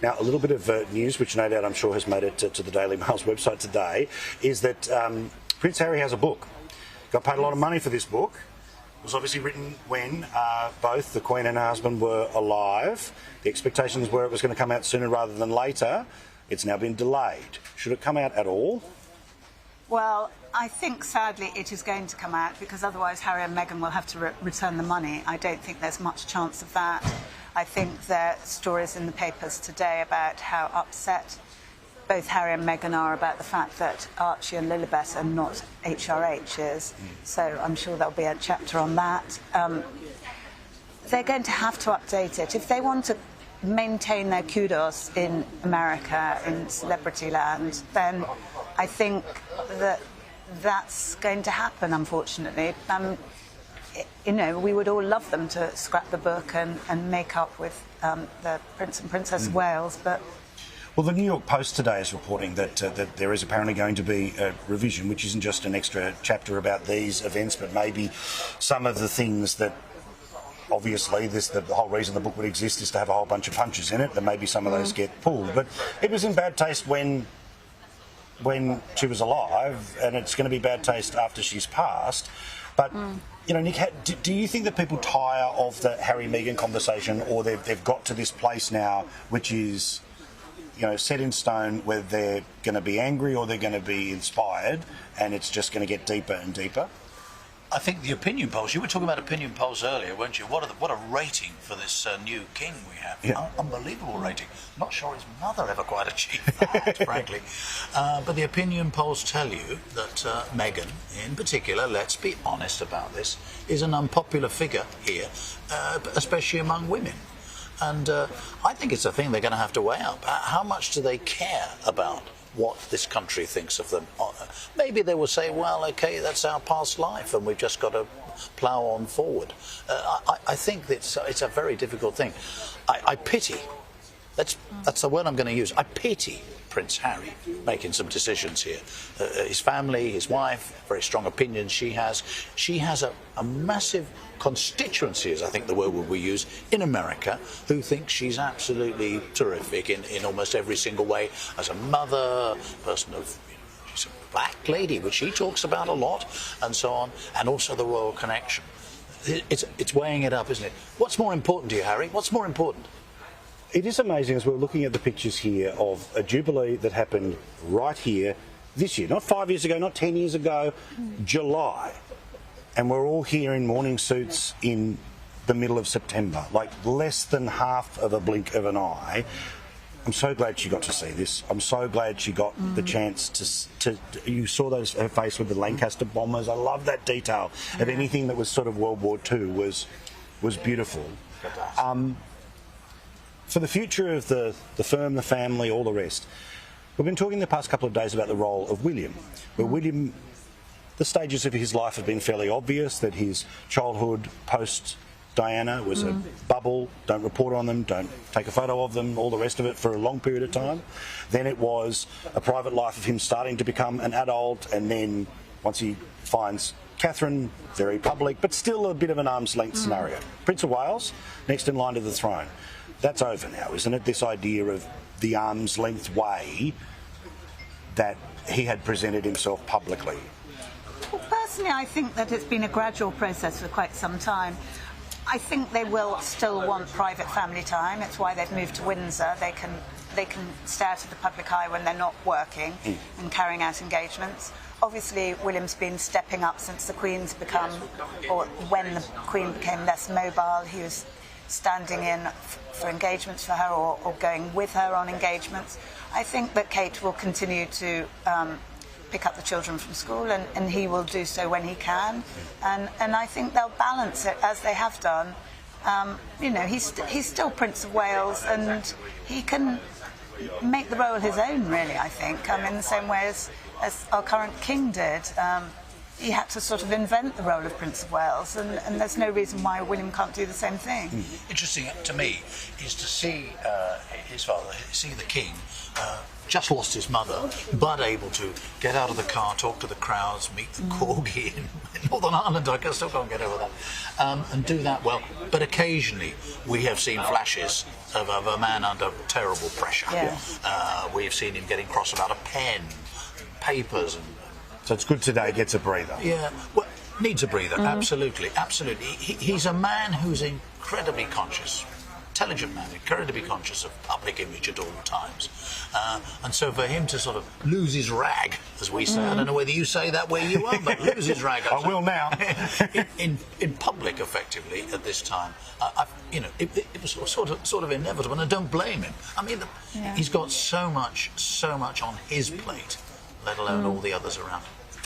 Now, a little bit of news, which no doubt I'm sure has made it to the Daily Mail's website today, is that Prince Harry has a book. Got paid a lot of money for this book. It was obviously written when both the Queen and her husband were alive. The expectations were it was going to come out sooner rather than later. It's now been delayed. Should it come out at all? Well, I think sadly it is going to come out because otherwise Harry and Meghan will have to return the money. I don't think there's much chance of that. I think there are stories in the papers today about how upset both Harry and Meghan are about the fact that Archie and Lilibet are not HRHs. So I'm sure there'll be a chapter on that. They're going to have to update it. If they want to maintain their kudos in America, in celebrity land, then I think that that's going to happen, unfortunately. You know, we would all love them to scrap the book and make up with the Prince and Princess of Wales, but... Well, the New York Post today is reporting that there is apparently going to be a revision, which isn't just an extra chapter about these events, but maybe some of the things that... Obviously, the whole reason the book would exist is to have a whole bunch of punches in it, and maybe some of those get pulled. But it was in bad taste when she was alive, and it's going to be bad taste after she's passed. But, you know, Nick, do you think that people tire of the Harry-Meghan conversation, or they've got to this place now which is, you know, set in stone where they're going to be angry or they're going to be inspired, and it's just going to get deeper and deeper? I think the opinion polls, you were talking about opinion polls earlier, weren't you? What a rating for this new king we have. Yeah. Unbelievable rating. Not sure his mother ever quite achieved that, frankly. But the opinion polls tell you that Meghan, in particular, let's be honest about this, is an unpopular figure here, especially among women. And I think it's a thing they're going to have to weigh up. How much do they care about what this country thinks of them? Maybe they will say, well, OK, that's our past life and we've just got to plough on forward. I think it's a very difficult thing. I pity, that's the word I'm going to use, I pity Prince Harry making some decisions here. His family, his wife, very strong opinions she has. She has a massive constituency, as I think the word we use, in America, who think she's absolutely terrific in almost every single way, as a mother, person of, she's a black lady, which she talks about a lot, and so on, and also the royal connection. It's weighing it up, isn't it? What's more important to you, Harry? What's more important? It is amazing as we're looking at the pictures here of a jubilee that happened right here this year, not 5 years ago, not 10 years ago, July. And we're all here in morning suits in the middle of September, like less than half of a blink of an eye. I'm so glad she got to see this. I'm so glad she got the chance to you saw her face with the Lancaster bombers. I love that detail of anything that was sort of World War II was beautiful. For the future of the firm, the family, all the rest, we've been talking the past couple of days about the role of William, where William, the stages of his life have been fairly obvious, that his childhood post-Diana was a bubble, don't report on them, don't take a photo of them, all the rest of it for a long period of time. Then it was a private life of him starting to become an adult, and then once he finds Catherine, very public, but still a bit of an arm's length scenario. Prince of Wales, next in line to the throne. That's over now, isn't it? This idea of the arm's length way that he had presented himself publicly. Well, personally, I think that it's been a gradual process for quite some time. I think they will still want private family time. It's why they've moved to Windsor. They can stay out of the public eye when they're not working and carrying out engagements. Obviously, William's been stepping up since the Queen's become, or when the Queen became less mobile. He was standing in for engagements for her or going with her on engagements. I think that Kate will continue to pick up the children from school, and he will do so when he can. And I think they'll balance it as they have done. You know, he's still Prince of Wales, and he can make the role his own, really, I think, in the same way as our current king did. he had to sort of invent the role of Prince of Wales, and there's no reason why William can't do the same thing. Interesting to me is to see his father, see the king, just lost his mother, but able to get out of the car, talk to the crowds, meet the corgi in Northern Ireland. I still can't get over that, and do that well. But occasionally we have seen flashes of a man under terrible pressure. Yeah. We have seen him getting cross about a pen, papers, and So it's good today, gets a breather. yeah, well, needs a breather. Absolutely, absolutely. He's a man who's incredibly conscious. Intelligent man, incredibly conscious of public image at all times. And so for him to sort of lose his rag, as we say, I don't know whether you say that where you are, but lose his rag. I will now. in public, effectively, at this time, it was sort of inevitable, and I don't blame him. I mean, he's got so much on his plate, let alone all the others around him.